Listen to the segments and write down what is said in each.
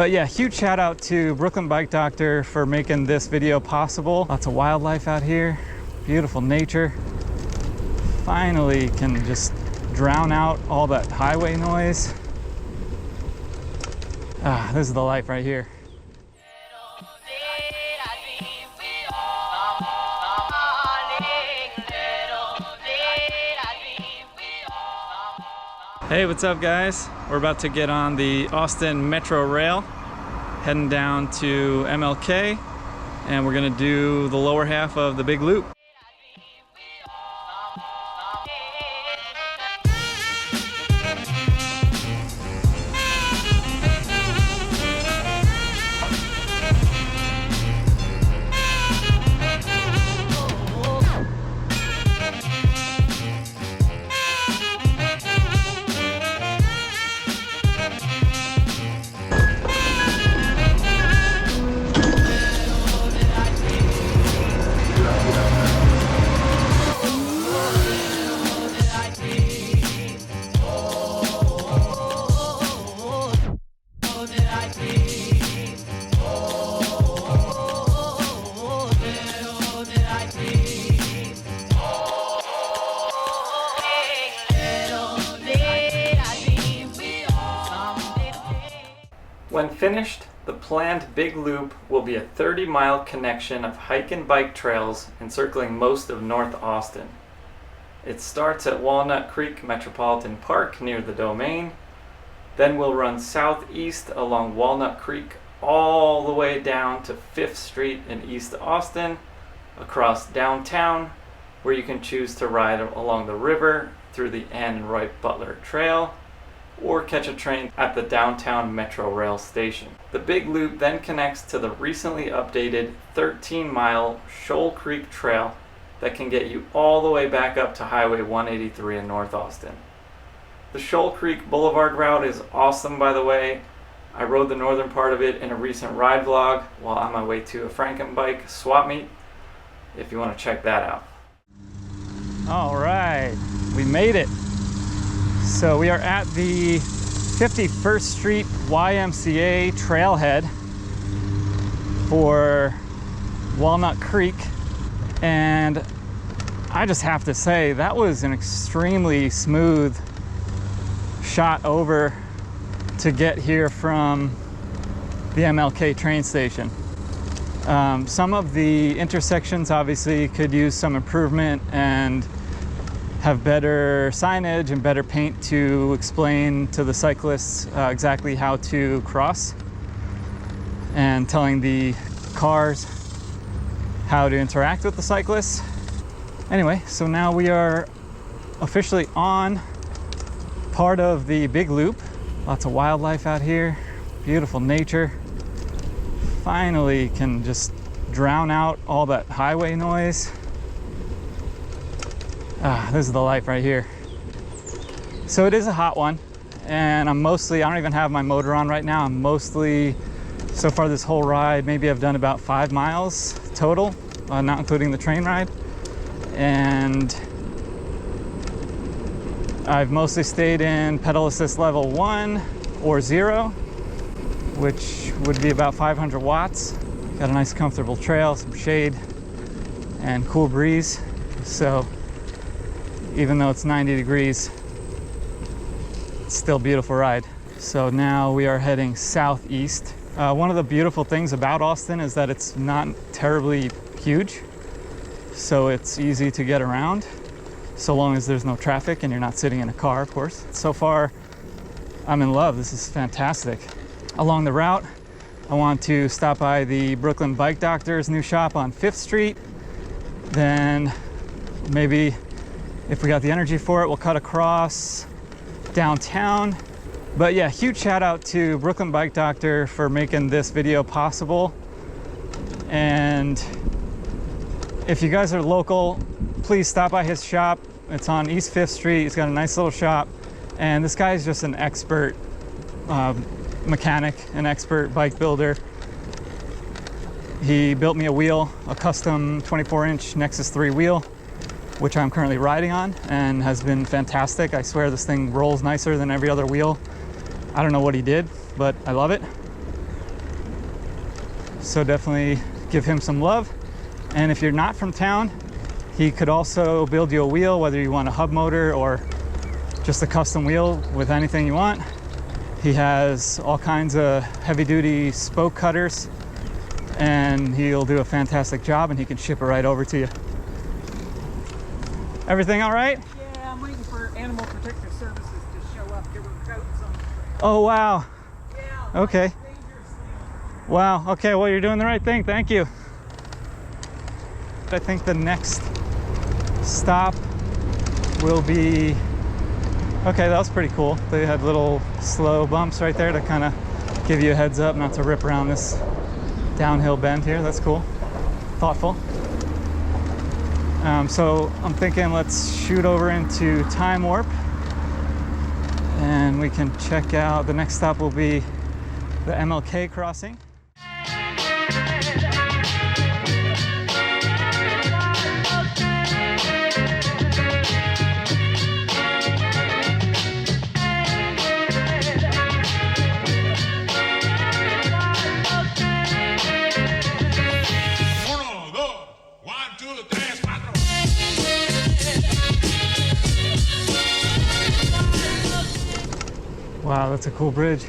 But yeah, huge shout out to Brooklyn Bike Doctor for making this video possible. Lots of wildlife out here, beautiful nature. Finally can just drown out all that highway noise. Ah, this is the life right here. Hey, what's up guys? We're about to get on the Austin MetroRail, heading down to MLK, and we're gonna do the lower half of the big loop. When finished, the planned big loop will be a 30-mile connection of hike and bike trails encircling most of North Austin. It starts at Walnut Creek Metropolitan Park near the Domain, then we'll run southeast along Walnut Creek all the way down to 5th Street in East Austin, across downtown, where you can choose to ride along the river through the Ann and Roy Butler Trail, or catch a train at the downtown MetroRail station. The big loop then connects to the recently updated 13-mile Shoal Creek Trail that can get you all the way back up to Highway 183 in North Austin. The Shoal Creek Boulevard route is awesome, by the way. I rode the northern part of it in a recent ride vlog while on my way to a Frankenbike swap meet, if you want to check that out. All right, we made it. So we are at the 51st Street YMCA trailhead for Walnut Creek, and I just have to say that was an extremely smooth shot over to get here from the MLK train station. Some of the intersections obviously could use some improvement and have better signage and better paint to explain to the cyclists exactly how to cross, and telling the cars how to interact with the cyclists. Anyway, so now we are officially on part of the big loop. Lots of wildlife out here, beautiful nature. Finally can just drown out all that highway noise. Ah, this is the life right here. So it is a hot one, and I don't even have my motor on right now. I'm mostly, so far this whole ride, maybe I've done about 5 miles total, not including the train ride. And I've mostly stayed in pedal assist level 1 or 0, which would be about 500 watts. Got a nice comfortable trail, some shade, and cool breeze. So even though it's 90 degrees, it's still a beautiful ride. So now we are heading southeast. One of the beautiful things about Austin is that it's not terribly huge, so it's easy to get around, so long as there's no traffic and you're not sitting in a car, of course. So far, I'm in love. This is fantastic. Along the route, I want to stop by the Brooklyn Bike Doctor's new shop on 5th Street. Then maybe, if we got the energy for it, we'll cut across downtown. But yeah, huge shout out to Brooklyn Bike Doctor for making this video possible. And if you guys are local, please stop by his shop. It's on East 5th Street. He's got a nice little shop. And this guy is just an expert mechanic, an expert bike builder. He built me a wheel, a custom 24-inch Nexus 3 wheel, which I'm currently riding on, and has been fantastic. I swear this thing rolls nicer than every other wheel. I don't know what he did, but I love it. So definitely give him some love. And if you're not from town, he could also build you a wheel, whether you want a hub motor or just a custom wheel with anything you want. He has all kinds of heavy-duty spoke cutters, and he'll do a fantastic job, and he can ship it right over to you. Everything all right? Yeah, I'm waiting for Animal Protective Services to show up. There were goats on the trail. Oh, wow. Yeah. Okay. Wow. Okay, well, you're doing the right thing. Thank you. I think the next stop will be... Okay, that was pretty cool. They had little slow bumps right there to kind of give you a heads up not to rip around this downhill bend here. That's cool. Thoughtful. So I'm thinking let's shoot over into Timewarp, and we can check out, the next stop will be the MLK crossing. Wow, that's a cool bridge.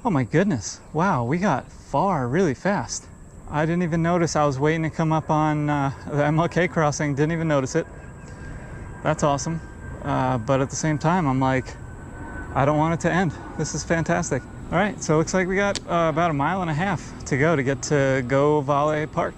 Oh my goodness. Wow, we got far really fast. I didn't even notice. I was waiting to come up on the MLK crossing, didn't even notice it. That's awesome. But at the same time, I'm like, I don't want it to end. This is fantastic. All right, so it looks like we got about 1.5 miles to go to get to Govalle Park.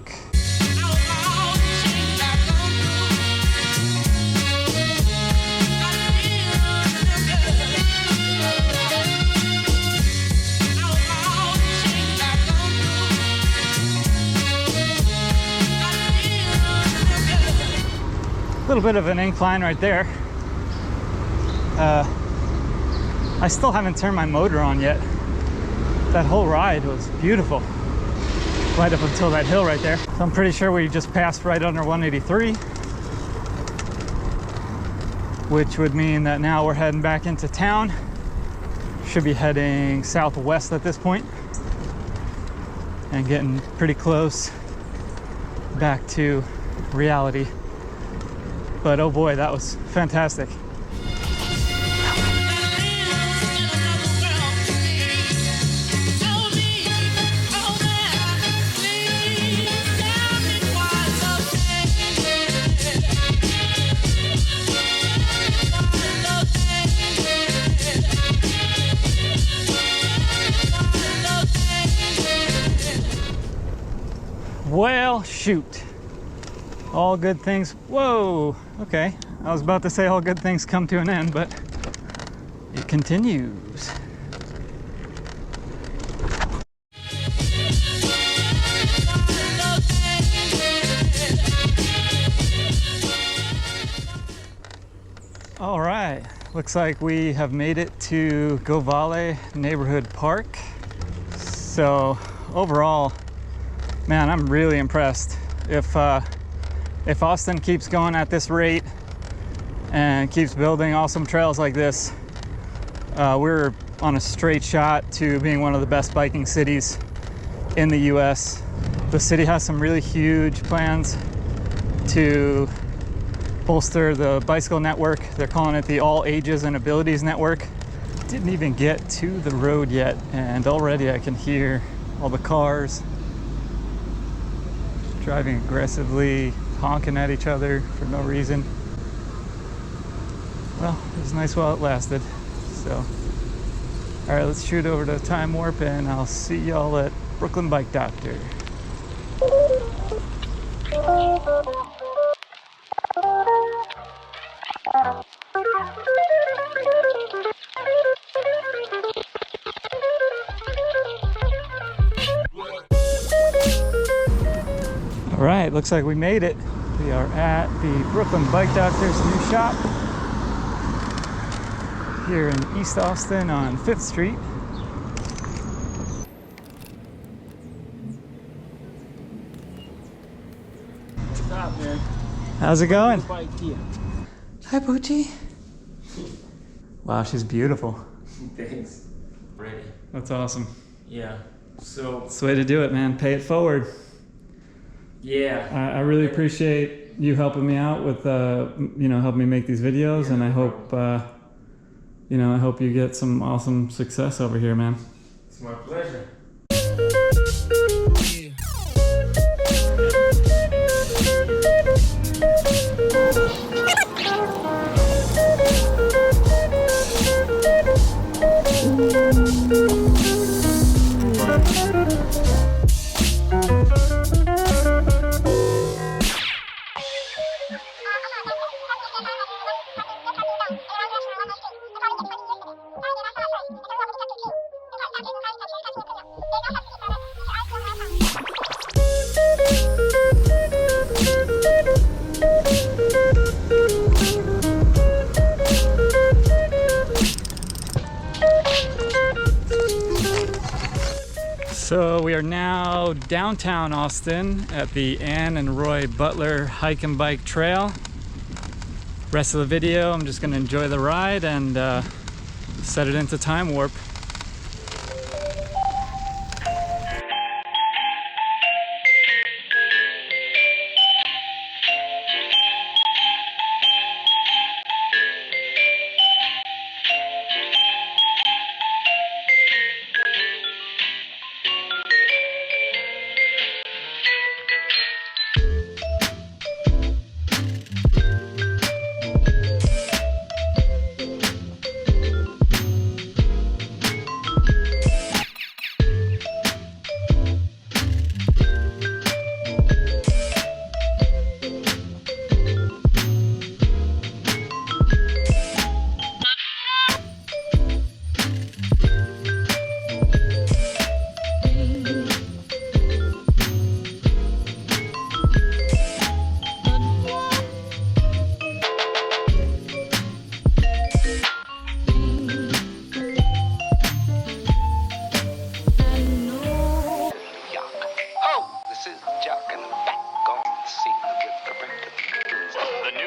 A little bit of an incline right there. I still haven't turned my motor on yet. That whole ride was beautiful, right up until that hill right there. So I'm pretty sure we just passed right under 183, which would mean that now we're heading back into town. Should be heading southwest at this point and getting pretty close back to reality. But oh boy, that was fantastic. Well, shoot. All good things. Whoa. Okay. I was about to say all good things come to an end, but it continues. All right. Looks like we have made it to Govalle Neighborhood Park. So overall, man, I'm really impressed. If Austin keeps going at this rate and keeps building awesome trails like this, we're on a straight shot to being one of the best biking cities in the US. The city has some really huge plans to bolster the bicycle network. They're calling it the All Ages and Abilities Network. Didn't even get to the road yet, and already I can hear all the cars driving aggressively, honking at each other for no reason. Well, it was nice while it lasted. So, all right, let's shoot over to Timewarp, and I'll see y'all at Brooklyn Bike Doctor. All right, looks like we made it. We are at the Brooklyn Bike Doctor's new shop here in East Austin on 5th Street. What's up, man? How's it going? Bike here. Hi, Poochie. Wow, she's beautiful. Thanks. Ready. That's awesome. Yeah. So. That's the way to do it, man. Pay it forward. Yeah. I really appreciate you helping me out with, helping me make these videos, and I hope, I hope you get some awesome success over here, man. It's my pleasure. So we are now downtown Austin at the Ann and Roy Butler hike and bike trail. Rest of the video, I'm just gonna enjoy the ride and set it into Timewarp.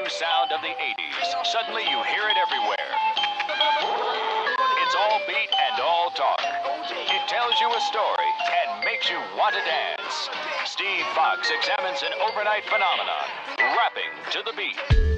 Sound of the 80s. Suddenly you hear it everywhere. It's all beat and all talk. It tells you a story and makes you want to dance. Steve Fox examines an overnight phenomenon, rapping to the beat.